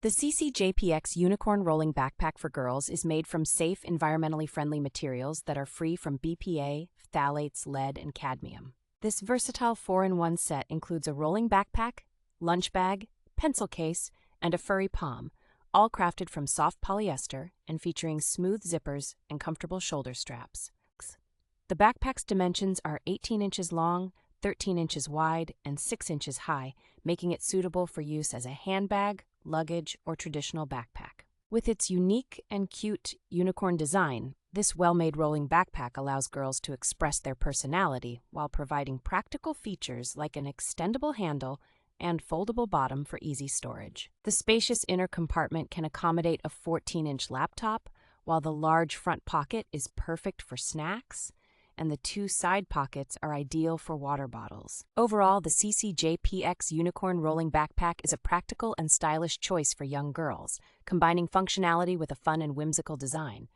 The CCJPX Unicorn Rolling Backpack for girls is made from safe, environmentally friendly materials that are free from BPA, phthalates, lead, and cadmium. This versatile 4-in-1 set includes a rolling backpack, lunch bag, pencil case, and a furry palm, all crafted from soft polyester and featuring smooth zippers and comfortable shoulder straps. The backpack's dimensions are 18 inches long, 13 inches wide, and 6 inches high, making it suitable for use as a handbag, luggage, or traditional backpack. With its unique and cute unicorn design, this well-made rolling backpack allows girls to express their personality while providing practical features like an extendable handle and foldable bottom for easy storage. The spacious inner compartment can accommodate a 14-inch laptop, while the large front pocket is perfect for snacks, and the two side pockets are ideal for water bottles. Overall, the CCJPX Unicorn Rolling Backpack is a practical and stylish choice for young girls, combining functionality with a fun and whimsical design.